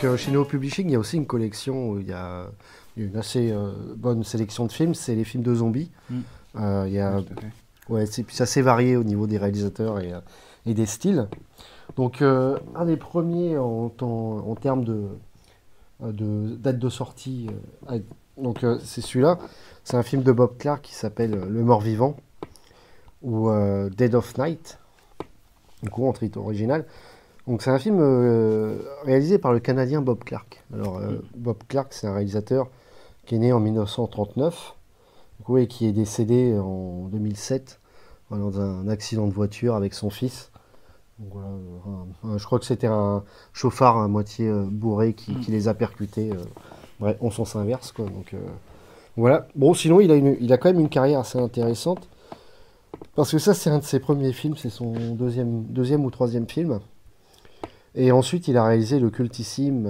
Donc chez Neo Publishing, il y a aussi une collection où il y a une assez bonne sélection de films, c'est les films de zombies. Il y a, ouais, c'est assez varié au niveau des réalisateurs et des styles. Donc un des premiers en termes de date de sortie, c'est celui-là. C'est un film de Bob Clark qui s'appelle Le Mort-Vivant ou Dead of Night, du coup en titre original. Donc c'est un film réalisé par le Canadien Bob Clark. Alors Bob Clark, c'est un réalisateur qui est né en 1939, du coup, et qui est décédé en 2007 dans un accident de voiture avec son fils. Donc, voilà, je crois que c'était un chauffard à moitié bourré qui les a percutés, ouais, en sens inverse, quoi. Donc voilà. Bon, sinon il a quand même une carrière assez intéressante parce que ça c'est un de ses premiers films, c'est son deuxième ou troisième film. Et ensuite, il a réalisé le cultissime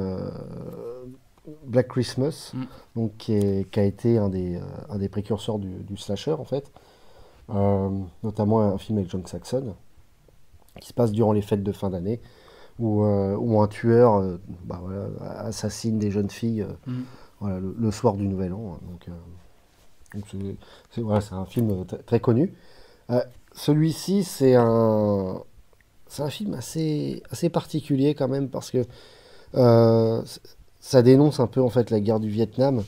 Black Christmas, donc qui a été un des précurseurs du slasher, en fait. Notamment un film avec John Saxon, qui se passe durant les fêtes de fin d'année, où un tueur voilà, assassine des jeunes filles voilà, le soir du Nouvel An. Donc voilà, c'est un film très connu. Celui-ci, c'est un film assez particulier quand même parce que ça dénonce un peu en fait la guerre du Vietnam.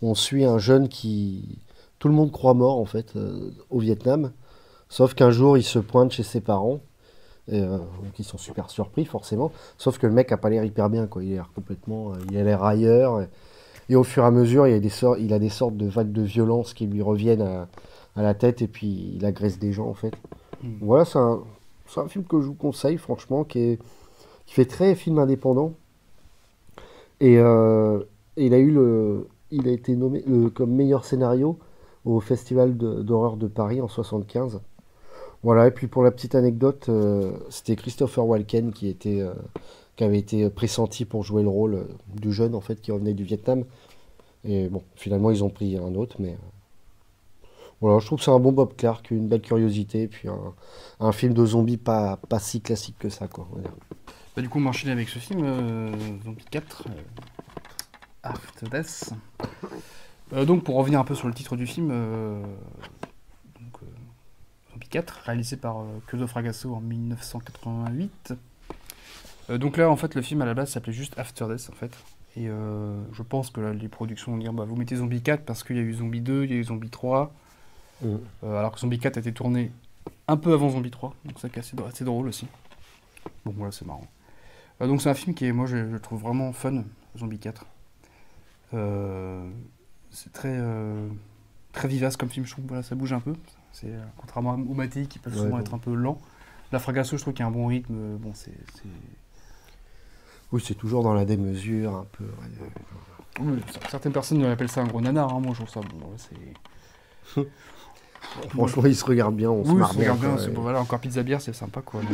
On suit un jeune qui tout le monde croit mort en fait au Vietnam, sauf qu'un jour il se pointe chez ses parents donc ils sont super surpris forcément. Sauf que le mec a pas l'air hyper bien quoi. Il a l'air complètement, il a l'air ailleurs et au fur et à mesure il a des sortes de vagues de violence qui lui reviennent à la tête et puis il agresse des gens en fait. Voilà, c'est un film que je vous conseille, franchement, qui fait très film indépendant. Et il a été nommé comme meilleur scénario au Festival d'horreur de Paris en 75. Voilà, et puis pour la petite anecdote, c'était Christopher Walken qui avait été pressenti pour jouer le rôle du jeune, en fait, qui revenait du Vietnam. Et bon, finalement, ils ont pris un autre, mais... Voilà, je trouve que c'est un bon Bob Clark, une belle curiosité, puis un film de zombies pas si classique que ça, quoi. Bah, du coup, on enchaîne avec ce film, Zombie 4, After Death. Donc, pour revenir un peu sur le titre du film, Zombie 4, réalisé par Chiodo Fragasso en 1988. Donc là, en fait, le film à la base s'appelait juste After Death, en fait. Et je pense que là, les productions vont dire, bah, vous mettez Zombie 4 parce qu'il y a eu Zombie 2, il y a eu Zombie 3. Alors que Zombie 4 a été tourné un peu avant Zombie 3, donc c'est assez drôle aussi. Bon voilà, c'est marrant. Donc c'est un film qui est, moi je le trouve vraiment fun, Zombie 4. C'est très vivace comme film, je trouve, voilà, ça bouge un peu. C'est contrairement aux Mattei qui peuvent souvent être un peu lents. La Fragasso, je trouve qu'il y a un bon rythme, bon c'est... Oui, c'est toujours dans la démesure, un peu... Oui, certaines personnes appellent ça un gros nanar, hein. Moi je trouve ça bon, c'est... Franchement, ils se regardent bien, on se marre bien. Bon, voilà, encore pizza bière, c'est sympa quoi. Donc,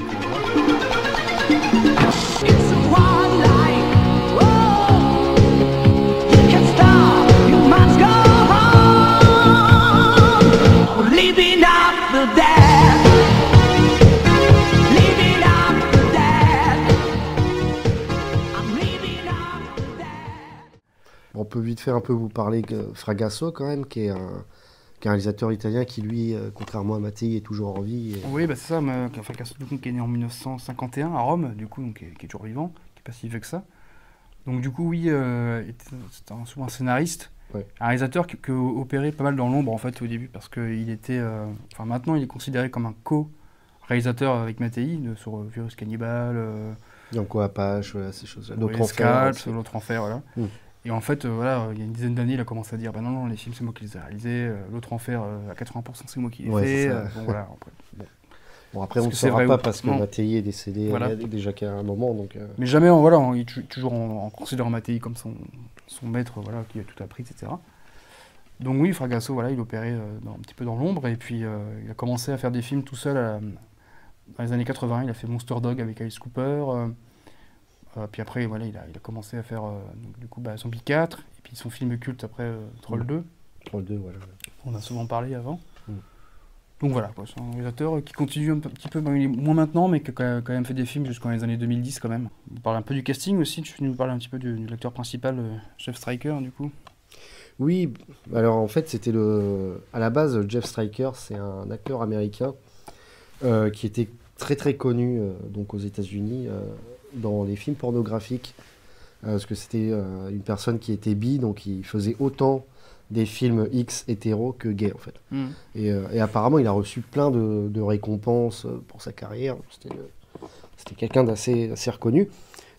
On peut vite faire un peu vous parler de Fragasso quand même, qui est un réalisateur italien qui, lui, contrairement à Mattei, est toujours en vie. Oui, bah c'est ça, Fragasso qui est né en 1951 à Rome, du coup, donc, qui est toujours vivant, qui n'est pas si vieux que ça. Donc du coup, oui, c'était souvent un scénariste, un réalisateur qui opérait pas mal dans l'ombre en fait au début, parce qu'il était... maintenant, il est considéré comme un co-réalisateur avec Mattei, sur Virus Cannibal... Yanko Apache, voilà, ces choses-là. L'autre enfer. L'autre enfer, voilà. Et en fait, voilà, il y a une dizaine d'années, il a commencé à dire bah non, les films, c'est moi qui les ai réalisés. L'autre enfer, à 80%, c'est moi qui les ai fait. Bon, voilà, après, bon, après, on ne saura pas parce que Mattei est décédé voilà. Déjà qu'à un moment. Donc, Mais jamais, il est toujours en considérant Mattei comme son maître, voilà, qui a tout appris, etc. Donc oui, Fragasso, voilà, il opérait un petit peu dans l'ombre. Et puis, il a commencé à faire des films tout seul dans les années 80. Il a fait Monster Dog avec Alice Cooper. Puis après, voilà, il a commencé à faire donc, du coup, Zombie 4, et puis son film culte après, Troll 2. Troll 2, voilà. On a souvent parlé avant. Donc voilà, quoi, c'est un réalisateur qui continue un petit peu, bon, il est moins maintenant, mais qui a quand même fait des films jusqu'en les années 2010 quand même. On parle un peu du casting aussi, tu nous parler un petit peu de l'acteur principal, Jeff Striker, du coup. Oui, alors en fait, c'était à la base, Jeff Striker, c'est un acteur américain qui était très très connu donc aux États-Unis dans les films pornographiques. Parce que c'était une personne qui était bi, donc il faisait autant des films X hétéros que gays en fait. Et apparemment, il a reçu plein de récompenses pour sa carrière. C'était quelqu'un assez reconnu.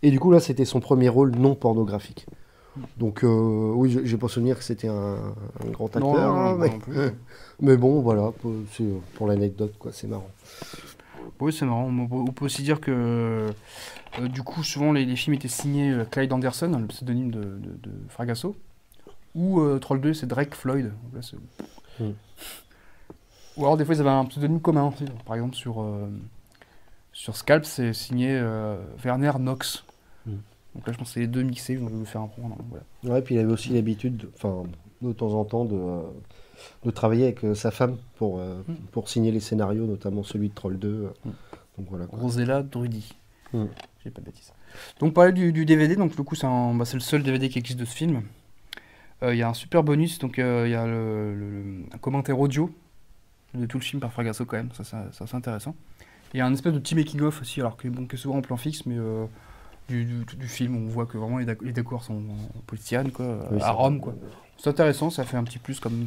Et du coup, là, c'était son premier rôle non pornographique. Donc, oui, j'ai pas souvenir que c'était un grand acteur. Non, mais, non plus. mais bon, voilà, c'est pour l'anecdote, quoi, c'est marrant. Oui, c'est marrant. On peut aussi dire que, du coup, souvent les films étaient signés Clyde Anderson, le pseudonyme de Fragasso, ou Troll 2, c'est Drake Floyd. Donc là, ou alors, des fois, ils avaient un pseudonyme commun aussi. Par exemple, sur Scalp, c'est signé Werner Knox. Donc là, je pense que c'est les deux mixés, je vais faire un prendre. Voilà. Ouais, puis il avait aussi l'habitude, enfin, de temps en temps, de travailler avec sa femme pour signer les scénarios, notamment celui de Troll 2. Donc voilà. Rosella Drudy. J'ai pas de bêtises. Donc, parler du DVD, donc du coup, c'est le seul DVD qui existe de ce film. Il y a un super bonus, donc il y a un commentaire audio de tout le film par Fragasso quand même, ça c'est assez intéressant. Il y a un espèce de petit making-of aussi, alors que est souvent en plan fixe, mais du film, on voit que vraiment les décors sont en Poliziane, quoi, Oui, à Rome, quoi. C'est intéressant, ça fait un petit plus quand même.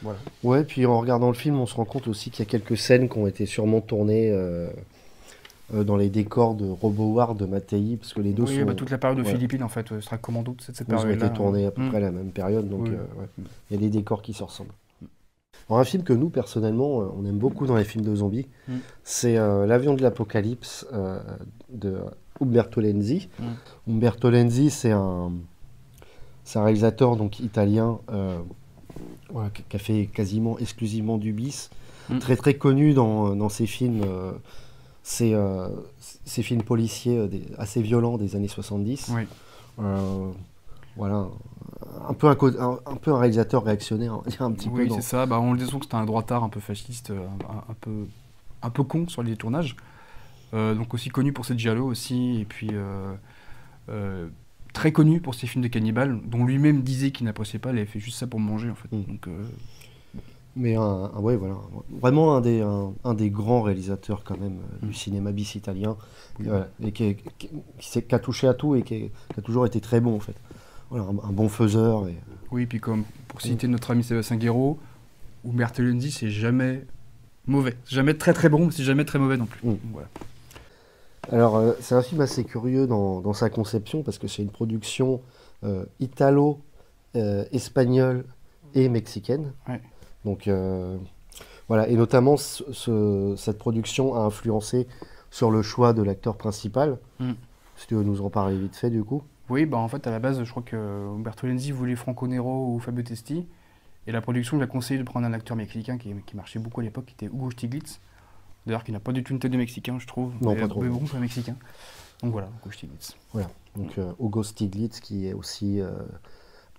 Voilà. Ouais, puis en regardant le film, on se rend compte aussi qu'il y a quelques scènes qui ont été sûrement tournées dans les décors de Robo War de Mattei, parce que les deux sont... toute la période de Philippines, en fait, sera commando de cette période-là. Ils ont été tournés à peu près à la même période, donc il y a des décors qui se ressemblent. Alors, un film que nous, personnellement, on aime beaucoup dans les films de zombies, c'est L'Avion de l'Apocalypse de Umberto Lenzi. Umberto Lenzi, c'est un réalisateur donc, italien qui a fait quasiment exclusivement du bis, très très connu dans ses films, ces films policiers assez violents des années 70. Voilà, un peu un réalisateur réactionnaire, un petit peu. Oui, c'est ça. On le dit souvent que c'était un droitard un peu fasciste, un peu con sur les tournages. Donc aussi connu pour ses giallo aussi, et puis très connu pour ses films de cannibales, dont lui-même disait qu'il n'appréciait pas, il avait fait juste ça pour manger en fait. Donc, mais ouais, voilà, vraiment un des grands réalisateurs quand même du cinéma bis italien, et qui a touché à tout et qui a toujours été très bon en fait. Voilà, un bon faiseur. Oui, puis comme pour citer notre ami Sébastien Guéraud, Umberto Lenzi, c'est jamais mauvais. C'est jamais très très bon, mais c'est jamais très mauvais non plus. Voilà. Alors, c'est un film assez curieux dans sa conception, parce que c'est une production italo, espagnole et mexicaine. Ouais. Donc, voilà. Et notamment, cette production a influencé sur le choix de l'acteur principal. Si tu veux nous en parler vite fait, du coup. Oui, en fait, à la base, je crois que Umberto Lenzi voulait Franco Nero ou Fabio Testi. Et la production lui a conseillé de prendre un acteur mexicain qui marchait beaucoup à l'époque, qui était Hugo Stiglitz. D'ailleurs, qui n'a pas du tout une tête de mexicain, je trouve. Non, pas trop. Mais bon, c'est un mexicain. Donc voilà, Hugo Stiglitz. Voilà. Donc, Hugo Stiglitz, qui est aussi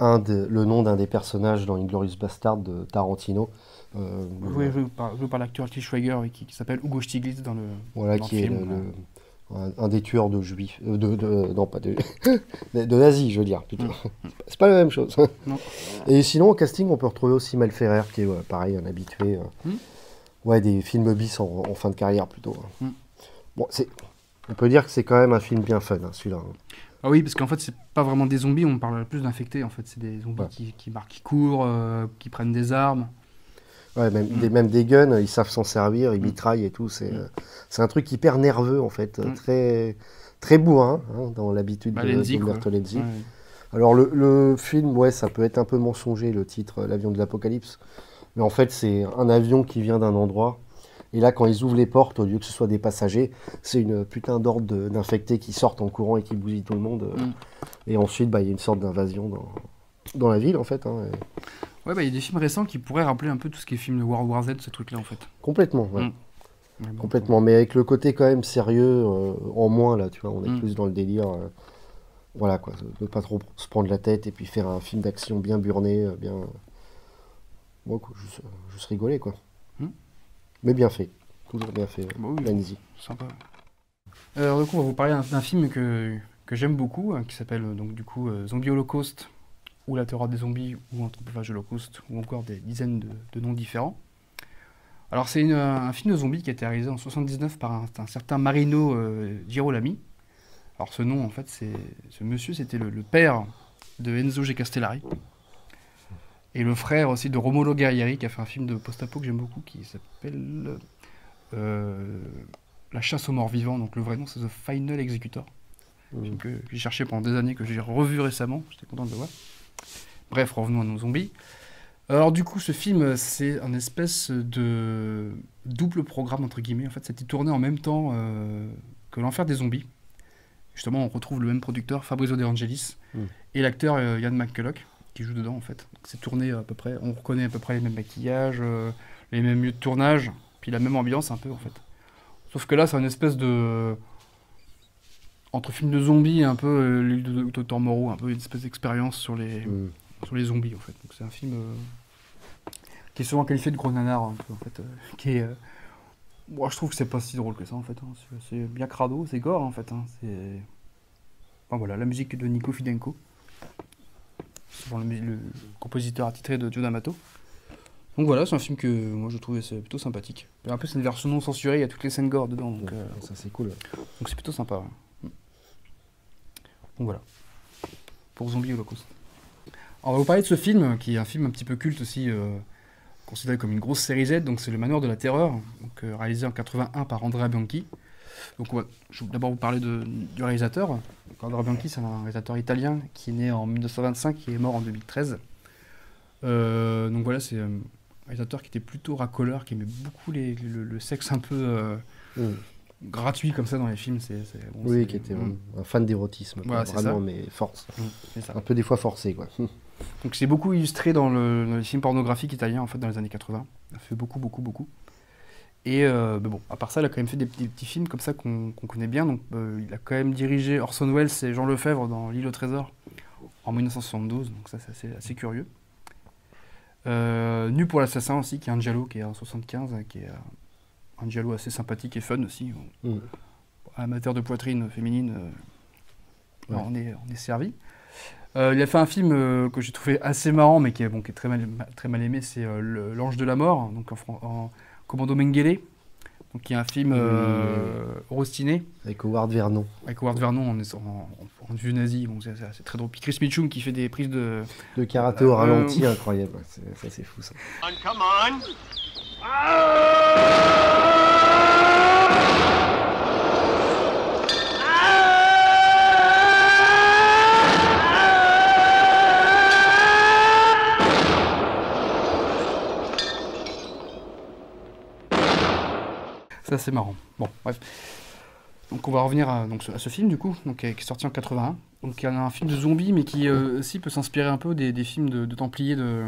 le nom d'un des personnages dans Inglourious Basterds de Tarantino. Oui, joué par l'acteur Til Schweiger, qui s'appelle Hugo Stiglitz dans le Voilà, dans qui le est film. un des tueurs de juifs. Non, pas de nazis, je veux dire, plutôt. C'est pas la même chose. Non. Et sinon, au casting, on peut retrouver aussi Mel Ferrer, qui est pareil, un habitué. Des films bis en fin de carrière, plutôt. Bon, on peut dire que c'est quand même un film bien fun, celui-là. Ah oui, parce qu'en fait, c'est pas vraiment des zombies, on parle plus d'infectés. En fait, c'est des zombies qui courent, qui prennent des armes. Ouais, même des guns, ils savent s'en servir, ils mitraillent et tout. C'est un truc hyper nerveux, en fait, très, très bourrin, dans l'habitude d'Umberto Lenzi. Ouais. Alors, le film, ça peut être un peu mensonger, le titre, L'Avion de l'Apocalypse. Mais en fait, c'est un avion qui vient d'un endroit. Et là, quand ils ouvrent les portes, au lieu que ce soit des passagers, c'est une putain d'horde d'infectés qui sortent en courant et qui bousillent tout le monde. Et ensuite, il y a une sorte d'invasion dans la ville, en fait. Ouais, il y a des films récents qui pourraient rappeler un peu tout ce qui est film de World War Z, ce truc-là, en fait. Complètement, ouais. Complètement. Mais avec le côté quand même sérieux, en moins, là, tu vois, on est plus dans le délire. Voilà, quoi. Ne pas trop se prendre la tête et puis faire un film d'action bien burné, bien... Bon, juste rigoler, quoi. Mais bien fait. Toujours bien fait. Bah oui, Lanzi. sympa. Alors, du coup, on va vous parler d'un film que j'aime beaucoup, qui s'appelle donc du coup Zombie Holocaust, ou La Terreur des zombies, ou Anthropophage Holocaust, ou encore des dizaines de noms différents. Alors, c'est un film de zombies qui a été réalisé en 79 par un certain Marino Girolami. Alors, ce nom, en fait, ce monsieur, c'était le père de Enzo G. Castellari. Et le frère aussi de Romolo Guerrieri, qui a fait un film de post-apo que j'aime beaucoup, qui s'appelle La chasse aux morts vivants. Donc, le vrai nom, c'est The Final Executor. Que j'ai cherché pendant des années, que j'ai revu récemment. J'étais content de le voir. Bref, revenons à nos zombies. Alors du coup, ce film, c'est un espèce de double programme, entre guillemets. En fait, c'était tourné en même temps que L'Enfer des zombies. Justement, on retrouve le même producteur, Fabrizio De Angelis, et l'acteur Ian McCulloch, qui joue dedans, en fait. Donc, c'est tourné à peu près, on reconnaît à peu près les mêmes maquillages, les mêmes lieux de tournage, puis la même ambiance un peu, en fait. Sauf que là, c'est une espèce de... Entre film de zombies et un peu l'île de Dr. Moreau, un peu une espèce d'expérience sur les zombies, en fait. Donc c'est un film qui est souvent qualifié de gros nanar, un peu, en fait, qui est... Moi, je trouve que c'est pas si drôle que ça, en fait. Hein. C'est bien crado, c'est gore, en fait. Hein. Enfin, voilà, la musique de Nico Fidenko. C'est le compositeur attitré de Joe D'Amato. Donc voilà, c'est un film que moi je trouvais plutôt sympathique. Et en plus, c'est une version non censurée, il y a toutes les scènes gore dedans. Donc, ça, c'est cool. Donc c'est plutôt sympa. Ouais. Donc voilà, pour Zombie Holocaust. Alors, on va vous parler de ce film, qui est un film un petit peu culte aussi, considéré comme une grosse série Z, donc c'est Le Manoir de la Terreur, donc, réalisé en 81 par Andrea Bianchi. Donc je vais d'abord vous parler du réalisateur. Donc, Andrea Bianchi, c'est un réalisateur italien qui est né en 1925 et est mort en 2013. Donc voilà, c'est un réalisateur qui était plutôt racoleur, qui aimait beaucoup le sexe un peu... gratuit comme ça dans les films, oui, qui était un fan d'érotisme, voilà, vraiment, mais force. C'est ça. Un peu des fois forcé, quoi. Donc c'est beaucoup illustré dans les films pornographiques italiens, en fait, dans les années 80. Il a fait beaucoup. Et mais bon, à part ça, il a quand même fait des petits films comme ça qu'on connaît bien. Donc il a quand même dirigé Orson Welles et Jean Lefebvre dans L'île au trésor en 1972, donc ça c'est assez curieux. Nu pour l'assassin aussi, qui est un giallo, qui est en 75, qui est un giallo assez sympathique et fun aussi. Amateur de poitrine féminine, on est servi. Il a fait un film que j'ai trouvé assez marrant, mais qui est très mal aimé, c'est L'Ange de la Mort, donc en Commando Mengele, donc qui est un film rostiné. Avec Howard Vernon. Avec Howard Vernon en vieux nazi, bon, c'est très drôle. Puis Chris Mitchum qui fait des prises de karaté au ralenti, incroyable. Ça, c'est fou, ça. Come on. Ça, c'est marrant. Bon, bref. Donc on va revenir à ce film, du coup, donc, qui est sorti en 81. Donc il y a un film de zombies, mais qui aussi peut s'inspirer un peu des films de Templiers de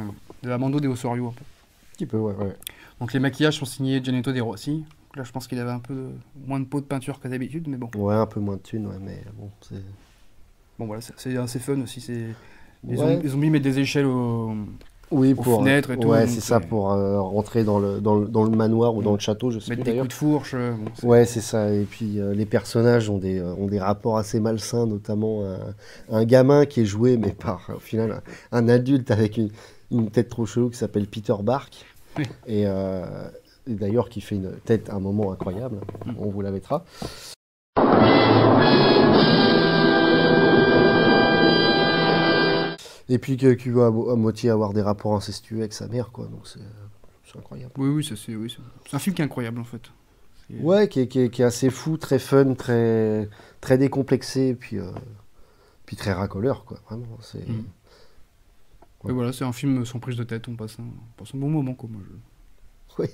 Armando de Osorio, un peu. Un petit peu, ouais. Donc les maquillages sont signés Gianetto De Rossi. Là, je pense qu'il avait un peu moins de peau de peinture qu'à d'habitude, mais bon. Ouais, un peu moins de thunes, ouais, mais bon, c'est... Bon, voilà, c'est assez fun aussi. Les zombies mettent des échelles aux fenêtres et tout. Ouais, c'est ça, pour rentrer dans le manoir ou dans le château, je sais mettre plus des d'ailleurs. coups de fourche. Ouais, c'est ça. Et puis les personnages ont des rapports assez malsains, notamment un gamin qui est joué, mais par, au final, un adulte avec une tête trop chelou qui s'appelle Peter Bark. Oui. Et d'ailleurs, qui fait une tête à un moment incroyable. On vous la mettra. Et puis qui va à moitié avoir des rapports incestueux avec sa mère, quoi. Donc c'est incroyable. Oui, c'est un film qui est incroyable, en fait. Ouais, qui est assez fou, très fun, très décomplexé, puis très racoleur, quoi. Vraiment, c'est... Et voilà, c'est un film sans prise de tête, on passe un bon moment, quoi. Moi, Oui.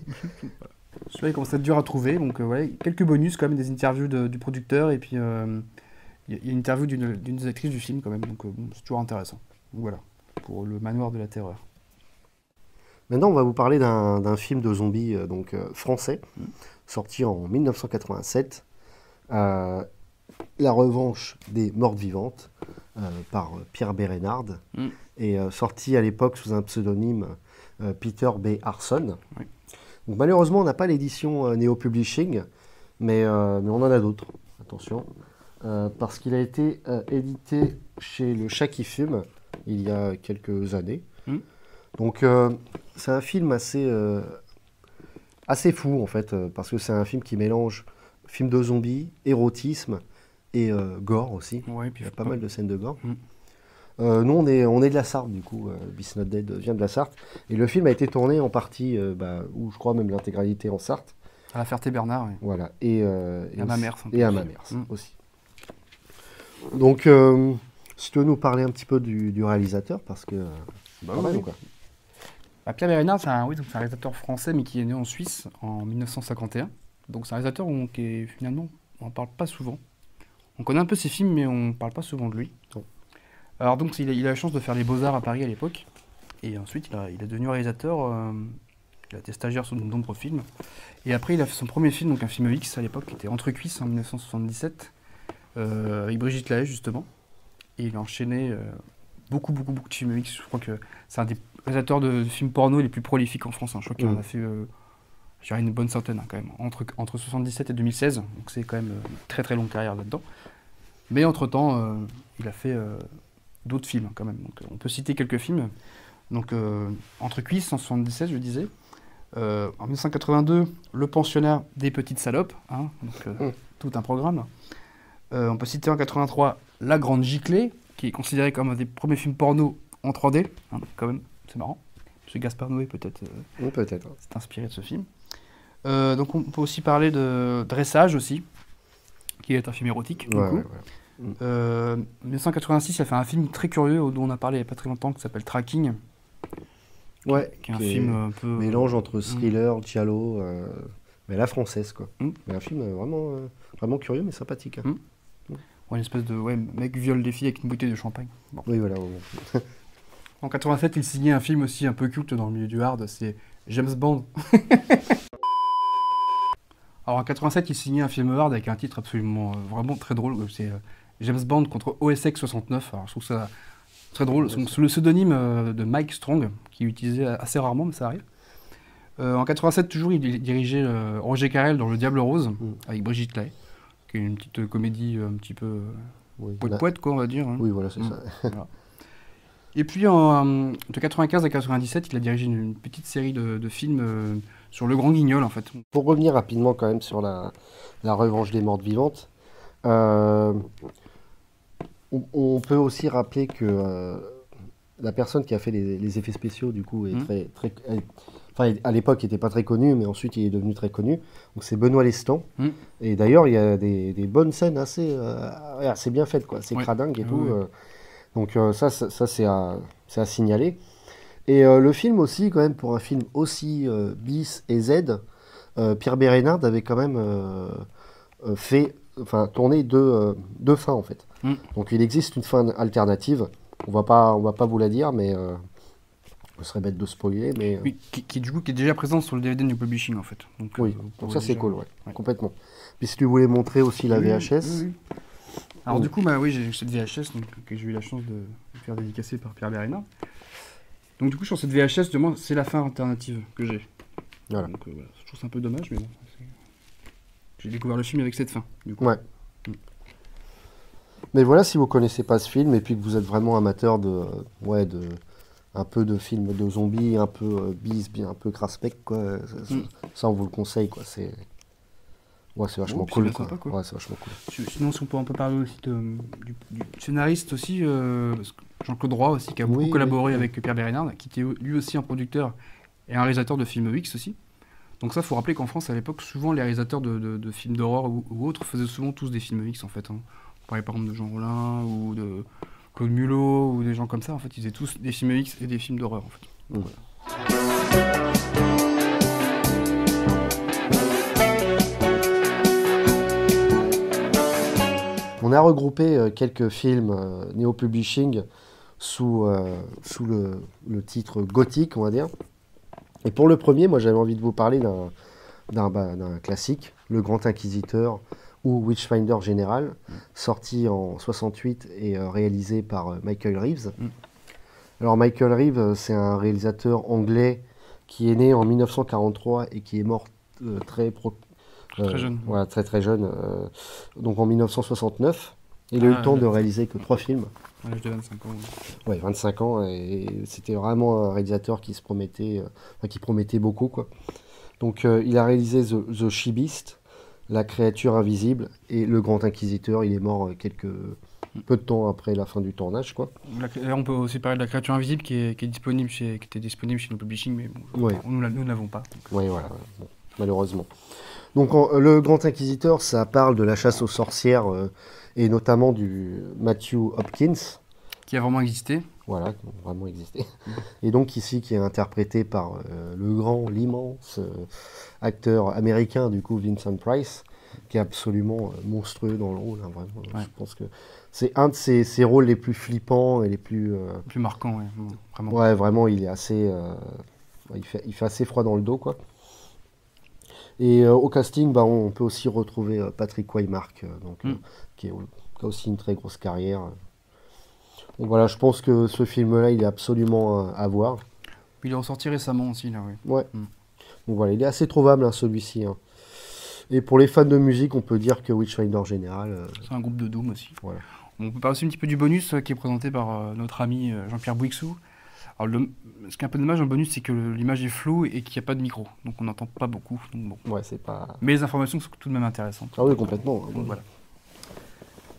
Voilà. Celui-là, il commence à être dur à trouver, donc ouais, quelques bonus quand même, des interviews du producteur, et puis il y a une interview d'une des actrices du film quand même, donc bon, c'est toujours intéressant. Donc, voilà, pour Le Manoir de la Terreur. Maintenant, on va vous parler d'un film de zombies français, sorti en 1987, La Revanche des Mortes Vivantes, par Pierre Bérénard, et sorti à l'époque sous un pseudonyme Peter B. Arson. Oui. Donc, malheureusement, on n'a pas l'édition Neo Publishing, mais on en a d'autres. Attention. Parce qu'il a été édité chez Le Chat qui fume il y a quelques années. Donc c'est un film assez fou en fait, parce que c'est un film qui mélange film de zombies, érotisme et gore aussi. Ouais, puis il y a pas mal de scènes de gore. Nous on est de la Sarthe du coup, Beast Not Dead vient de la Sarthe. Et le film a été tourné en partie, ou je crois même l'intégralité en Sarthe. À la Ferté-Bernard, oui. Voilà. Et à Mamers. Et à Mamers aussi. Donc, si tu veux nous parler un petit peu du réalisateur, parce que c'est pas mal, quoi. Pierre Bérénard, c'est un réalisateur français, mais qui est né en Suisse en 1951. Donc c'est un réalisateur qui finalement, on n'en parle pas souvent. On connaît un peu ses films, mais on ne parle pas souvent de lui. Alors donc, il a eu la chance de faire les Beaux-Arts à Paris à l'époque. Et ensuite, il est devenu réalisateur. Il a été stagiaire sur de nombreux films. Et après, il a fait son premier film, donc un film X à l'époque, qui était Entre cuisses en 1977. Avec Brigitte Lahaie justement, et il a enchaîné beaucoup de films X. Je crois que c'est un des réalisateurs de films porno les plus prolifiques en France. Je crois qu'il en a fait une bonne centaine quand même, entre 77 et 2016, donc c'est quand même une très longue carrière là-dedans. Mais entre-temps, il a fait d'autres films quand même, donc on peut citer quelques films. Donc Entre cuisses en 77, je disais. En 1982, Le pensionnaire des petites salopes, tout un programme. On peut citer en 83 La Grande Giclée, qui est considéré comme un des premiers films porno en 3D, quand même, c'est marrant. M. Gaspard Noé peut-être s'est inspiré de ce film. Donc on peut aussi parler de Dressage aussi, qui est un film érotique. En 1986, il a fait un film très curieux dont on a parlé il n'y a pas très longtemps, qui s'appelle Tracking. Qui est un film un peu... mélange entre thriller, giallo, mais à la française, quoi. Mais un film vraiment curieux, mais sympathique. Une espèce de mec viole des filles avec une bouteille de champagne. Bon. Oui, voilà. En 87, il signait un film aussi un peu culte dans le milieu du hard, c'est James Bond. Alors en 87, il signait un film hard avec un titre absolument vraiment très drôle, c'est James Bond contre OSX 69. Alors je trouve ça très drôle, sous le pseudonyme de Mike Strong, qu'il utilisait assez rarement, mais ça arrive. En 87, toujours, il dirigeait Roger Carrel dans Le Diable Rose, avec Brigitte Lahaie, qui est une petite comédie un petit peu poète, quoi, on va dire. Oui, voilà, c'est ça. Voilà. Et puis, de 95 à 97, il a dirigé une petite série de films sur le Grand Guignol, en fait. Pour revenir rapidement quand même sur la revanche des mortes vivantes, on peut aussi rappeler que la personne qui a fait les effets spéciaux, du coup, est à l'époque, il n'était pas très connu, mais ensuite, il est devenu très connu. Donc, c'est Benoît Lestan. Et d'ailleurs, il y a des bonnes scènes assez bien faites, quoi. C'est cradingue et tout. Donc, ça c'est à signaler. Et le film aussi, quand même, pour un film aussi bis et Z, Pierre Bérénard avait quand même tourné deux fins, en fait. Donc, il existe une fin alternative. On va pas vous la dire, mais... ce serait bête de spoiler, mais... Oui, qui est déjà présent sur le DVD de New Publishing, en fait. Donc, donc ça c'est cool, complètement. Puis si tu voulais montrer aussi la VHS... Alors du coup, j'ai cette VHS que j'ai eu la chance de faire dédicacer par Pierre Bérénard. Donc du coup, sur cette VHS, de moi, c'est la fin alternative que j'ai. Voilà. Donc je trouve ça un peu dommage, mais bon. J'ai découvert le film avec cette fin, du coup. Ouais. Mais voilà, si vous connaissez pas ce film, et puis que vous êtes vraiment amateur un peu de films de zombies, un peu bis, bien un peu crasse-pec, quoi. Ça, on vous le conseille, quoi. C'est vachement cool, quoi. Sympa, quoi. Ouais, c'est vachement cool. Sinon, si on peut parler aussi du scénariste aussi, Jean-Claude Roy aussi, qui a beaucoup collaboré avec Pierre Bérénard, qui était lui aussi un producteur et un réalisateur de films X aussi. Donc ça, il faut rappeler qu'en France, à l'époque, souvent, les réalisateurs de films d'horreur ou autres faisaient souvent tous des films X, en fait. On parlait par exemple de Jean Rollin ou de Claude Mulot ou des gens comme ça. En fait, ils faisaient tous des films X et des films d'horreur, en fait. Voilà. On a regroupé quelques films Neo Publishing sous le titre gothique, on va dire. Et pour le premier, moi j'avais envie de vous parler d'un classique, Le Grand Inquisiteur ou Witchfinder Général, sorti en 68 et réalisé par Michael Reeves. Alors Michael Reeves, c'est un réalisateur anglais qui est né en 1943 et qui est mort très jeune. Voilà, très très jeune, donc en 1969. Il a eu le temps de réaliser que 3 films. À l'âge de 25 ans. Ouais, 25 ans, et c'était vraiment un réalisateur qui qui promettait beaucoup, quoi. Donc il a réalisé The She Beast, La créature invisible et Le Grand Inquisiteur. Il est mort peu de temps après la fin du tournage, quoi. Là, on peut aussi parler de La créature invisible qui était disponible chez No Publishing, mais bon, nous ne l'avons pas. Oui, voilà, bon, malheureusement. Donc Le Grand Inquisiteur, ça parle de la chasse aux sorcières et notamment du Matthew Hopkins. Qui a vraiment existé. Voilà, qui a vraiment existé. Et donc ici, qui est interprété par l'immense acteur américain, du coup, Vincent Price, qui est absolument monstrueux dans le rôle, hein, vraiment. Ouais. Je pense que c'est un de ses rôles les plus flippants et les plus marquants, ouais, vraiment. Ouais, vraiment, il est assez... il fait assez froid dans le dos, quoi. Et au casting, bah, on peut aussi retrouver Patrick Wymark, qui a aussi une très grosse carrière. Donc voilà, je pense que ce film-là, il est absolument à voir. Il est ressorti récemment aussi, là, oui. Ouais. Donc voilà, il est assez trouvable, hein, celui-ci. Hein. Et pour les fans de musique, on peut dire que Witchfinder General... c'est un groupe de doom aussi. Voilà. On peut parler aussi un petit peu du bonus qui est présenté par notre ami Jean-Pierre Bouixou. Alors, ce qui est un peu dommage dans le bonus, c'est que l'image est floue et qu'il n'y a pas de micro. Donc on n'entend pas beaucoup. Donc, bon. Ouais, c'est pas... Mais les informations sont tout de même intéressantes. Ah oui, complètement. Donc voilà.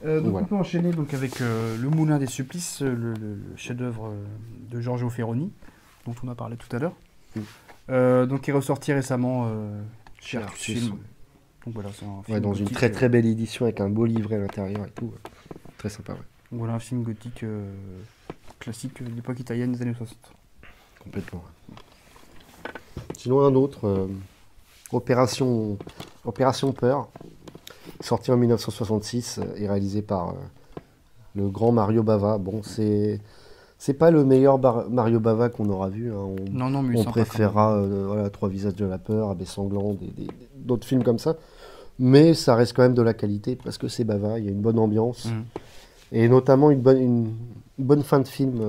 Donc on peut enchaîner donc, avec Le Moulin des Supplices, le chef-d'œuvre de Giorgio Ferroni, dont on a parlé tout à l'heure. Donc qui est ressorti récemment chez Artus Film. Donc voilà, c'est un film dans gothique, une très très belle édition avec un beau livret à l'intérieur et tout. Très sympa, ouais. Donc voilà, un film gothique classique de l'époque italienne des années 60. Complètement. Ouais. Sinon un autre, Opération Peur, sorti en 1966 et réalisé par le grand Mario Bava. Bon, c'est pas le meilleur Mario Bava qu'on aura vu. Hein. On préférera voilà, Trois visages de la peur, Abbé Sanglant, d'autres films comme ça. Mais ça reste quand même de la qualité parce que c'est Bava, il y a une bonne ambiance. Et notamment une bonne fin de film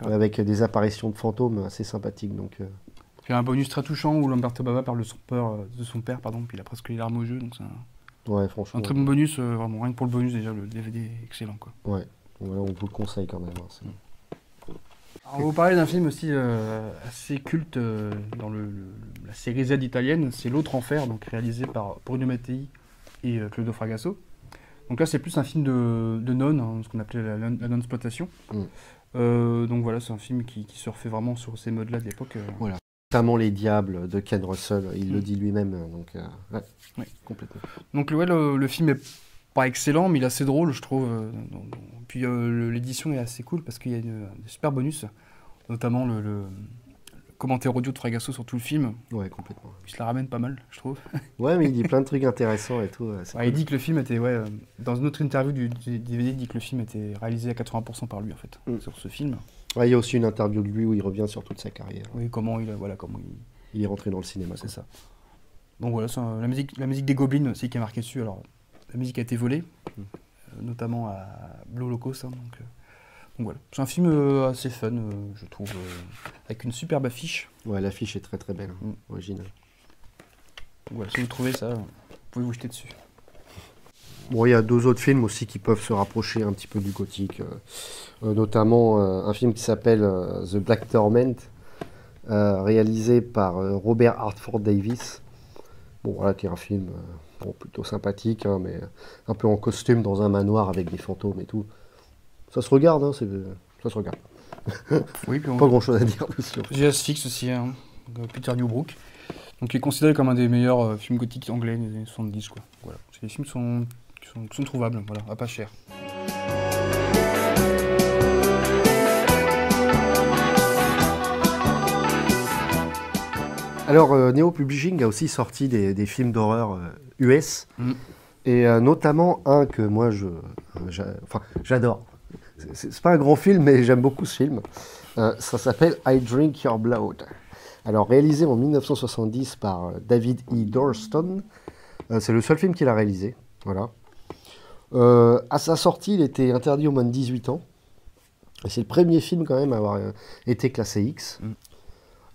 avec des apparitions de fantômes assez sympathiques. Donc, il y a un bonus très touchant où Lamberto Bava parle de son père, puis il a presque les larmes aux yeux. Donc ouais, franchement. Un très bon bonus, vraiment, rien que pour le bonus déjà, le DVD est excellent, quoi. Ouais, on vous le conseille quand même. Hein, Alors, on va vous parler d'un film aussi assez culte dans la série Z italienne, c'est L'Autre Enfer, donc réalisé par Bruno Mattei et Claudio Fragasso. Donc là, c'est plus un film de nonnes, hein, ce qu'on appelait la non-exploitation. Donc voilà, c'est un film qui se refait vraiment sur ces modes-là de l'époque. Voilà. Notamment Les Diables de Ken Russell, il le dit lui-même, donc ouais, complètement. Donc le film est pas excellent, mais il est assez drôle, je trouve. Puis l'édition est assez cool parce qu'il y a des super bonus, notamment le commentaire audio de Fragasso sur tout le film. Ouais, complètement. Il se la ramène pas mal, je trouve. Ouais, mais il dit plein de trucs intéressants et tout. Il dit que le film était, dans une autre interview du DVD, il dit que le film était réalisé à 80% par lui, en fait, sur ce film. Ouais, il y a aussi une interview de lui où il revient sur toute sa carrière. Oui, comment il est rentré dans le cinéma. C'est ça. Donc voilà, la musique des Goblins aussi qui est marquée dessus. Alors, la musique a été volée, notamment à Blue Holocaust. Hein, donc voilà, c'est un film assez fun, je trouve, avec une superbe affiche. Ouais, l'affiche est très très belle, originale. Donc voilà, si vous trouvez ça, vous pouvez vous jeter dessus. Bon, il y a 2 autres films aussi qui peuvent se rapprocher un petit peu du gothique, notamment un film qui s'appelle The Black Torment, réalisé par Robert Hartford Davis. Bon, voilà, qui est un film plutôt sympathique, hein, mais un peu en costume dans un manoir avec des fantômes et tout. Ça se regarde, hein, ça se regarde. Oui, puis pas grand-chose à dire dessus. J'ai Asphyx aussi, hein, de Peter Newbrook. Donc il est considéré comme un des meilleurs films gothiques anglais des années 70, quoi. Voilà. Les films sont trouvables, voilà, à pas cher. Alors, Neo Publishing a aussi sorti des films d'horreur US, et notamment un que moi j'adore. C'est pas un grand film, mais j'aime beaucoup ce film. Ça s'appelle I Drink Your Blood. Alors, réalisé en 1970 par David E. Dorstone, c'est le seul film qu'il a réalisé. Voilà. À sa sortie, il était interdit aux moins de 18 ans. Et c'est le premier film quand même à avoir été classé X.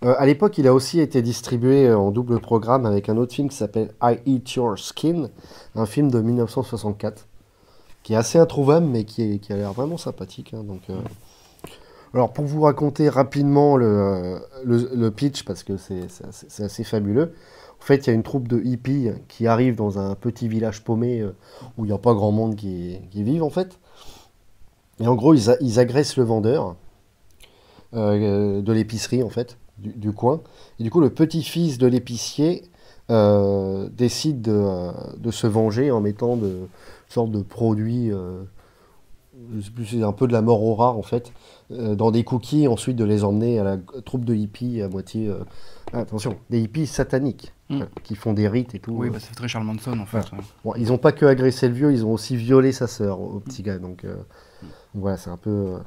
À l'époque, il a aussi été distribué en double programme avec un autre film qui s'appelle I Eat Your Skin, un film de 1964, qui est assez introuvable, mais qui a l'air vraiment sympathique. Hein, donc, alors, pour vous raconter rapidement le pitch, parce que c'est assez fabuleux, en fait, il y a une troupe de hippies qui arrive dans un petit village paumé où il n'y a pas grand monde qui vive, en fait. Et en gros, ils agressent le vendeur de l'épicerie, en fait, du coin. Et du coup, le petit-fils de l'épicier décide de se venger en mettant de sortes de produits, je sais plus, c'est un peu de la mort au rare, en fait, dans des cookies, et ensuite de les emmener à la troupe de hippies à moitié... attention, des hippies sataniques, qui font des rites et tout. Oui, bah, c'est très Charles Manson, en fait. Ouais. Bon, ils n'ont pas que agressé le vieux, ils ont aussi violé sa sœur, au petit gars. Donc voilà, c'est un peu...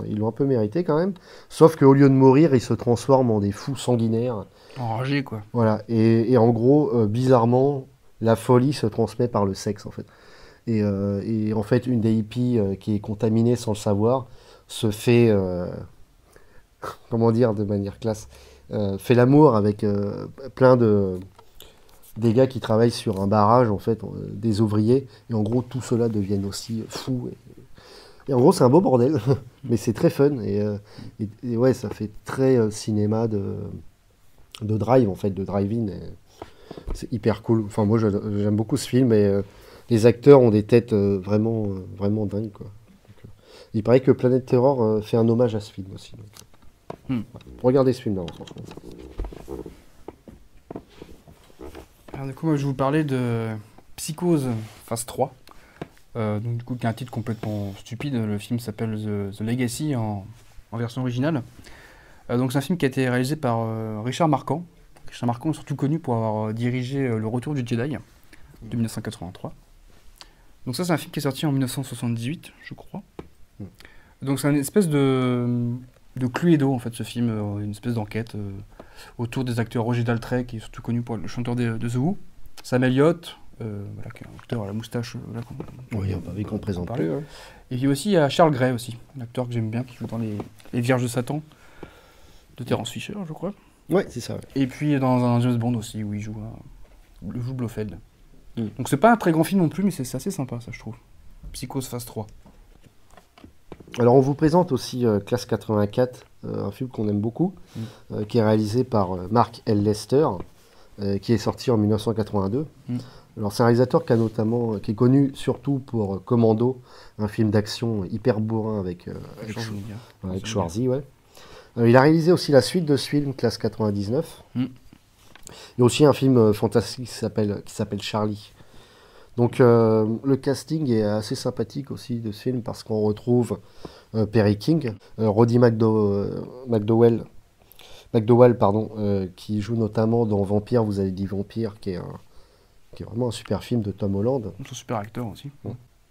ils l'ont un peu mérité quand même. Sauf qu'au lieu de mourir, ils se transforment en des fous sanguinaires. Enragé, quoi. Voilà, et en gros, bizarrement, la folie se transmet par le sexe, en fait. Et en fait, une des hippies qui est contaminée sans le savoir se fait, comment dire de manière classe, fait l'amour avec plein des gars qui travaillent sur un barrage, en fait, des ouvriers. Et en gros, tout cela deviennent aussi fous. Et en gros, c'est un beau bordel, mais c'est très fun. Et ouais, ça fait très cinéma de drive, en fait, de drive-in. C'est hyper cool. Enfin, moi, j'aime beaucoup ce film. Et les acteurs ont des têtes vraiment dingues, quoi. Donc, il paraît que Planète Terror fait un hommage à ce film aussi. Donc, regardez ce film-là, franchement. Alors, du coup, moi, je vais vous parler de Psychose phase 3. Donc, du coup, qui est un titre complètement stupide. Le film s'appelle The Legacy en version originale. Donc, c'est un film qui a été réalisé par Richard Marquand. Richard Marquand est surtout connu pour avoir dirigé Le Retour du Jedi de 1983. Donc ça, c'est un film qui est sorti en 1978, je crois. Donc c'est une espèce de Cluedo, en fait, ce film, une espèce d'enquête autour des acteurs. Roger Daltrey, qui est surtout connu pour le chanteur de The Who, Sam Elliott, voilà, qui est un acteur à la moustache, qu'on présente plus. Hein. Et puis aussi, il y a Charles Gray aussi, un acteur que j'aime bien, qui joue dans les Vierges de Satan, de Terence Fisher, je crois. Ouais, c'est ça. Ouais. Et puis dans un James Bond aussi, où il joue Blofeld. Donc c'est pas un très grand film non plus, mais c'est assez sympa, ça, je trouve. Psychose phase 3. Alors on vous présente aussi Classe 84, un film qu'on aime beaucoup, qui est réalisé par Mark L. Lester, qui est sorti en 1982. Alors c'est un réalisateur qui est connu surtout pour Commando, un film d'action hyper bourrin avec Schwarzy, ouais. Il a réalisé aussi la suite de ce film, Classe 99. Il y a aussi un film fantastique qui s'appelle Charlie. Donc le casting est assez sympathique aussi de ce film parce qu'on retrouve Perry King, Roddy McDowell, qui joue notamment dans Vampire, vous avez dit Vampire, qui est vraiment un super film de Tom Holland. C'est un super acteur aussi. Il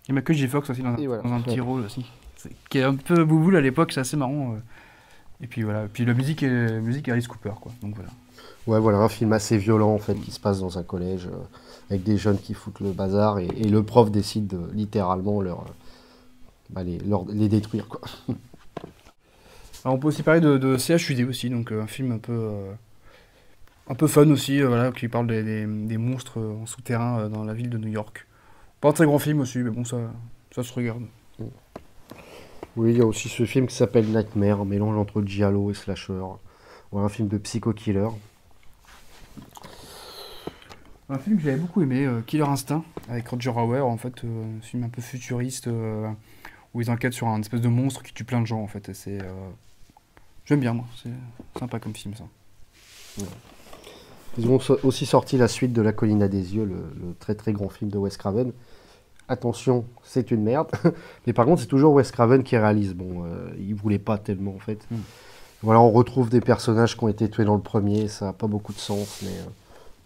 y a Michael J. Fox aussi dans un petit rôle aussi, qui est un peu bouboule à l'époque, c'est assez marrant. Et puis voilà, puis la musique est Alice Cooper, quoi. Donc voilà. Ouais, voilà, un film assez violent en fait qui se passe dans un collège avec des jeunes qui foutent le bazar et le prof décide de littéralement les détruire, quoi. Alors on peut aussi parler de CHUD aussi, donc un film un peu fun aussi, voilà, qui parle des monstres en souterrain dans la ville de New York. Pas un très grand film aussi, mais bon, ça se regarde. Oui, il y a aussi ce film qui s'appelle Nightmare, un mélange entre giallo et slasher. Ouais, un film de psycho-killer. Un film que j'avais beaucoup aimé, Killer Instinct, avec Roger Hauer, en fait, un film un peu futuriste, où ils enquêtent sur un espèce de monstre qui tue plein de gens, en fait. Et j'aime bien, moi, c'est sympa comme film, ça. Ouais. Ils ont aussi sorti la suite de La Colline à des yeux, le très très grand film de Wes Craven. Attention, c'est une merde. Mais par contre, c'est toujours Wes Craven qui réalise. Bon, il voulait pas tellement, en fait. Voilà, on retrouve des personnages qui ont été tués dans le premier, ça n'a pas beaucoup de sens, mais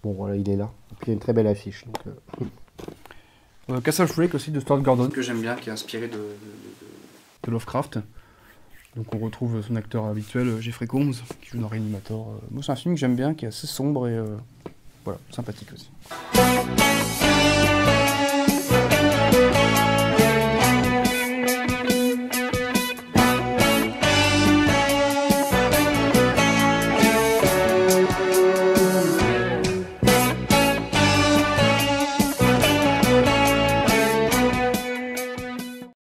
bon, voilà, il est là. Et puis il y a une très belle affiche. Castle Freak aussi de Stuart Gordon, que j'aime bien, qui est inspiré de Lovecraft. Donc on retrouve son acteur habituel, Jeffrey Combs, qui joue dans Reanimator. Moi, c'est un film que j'aime bien, qui est assez sombre et voilà, sympathique aussi.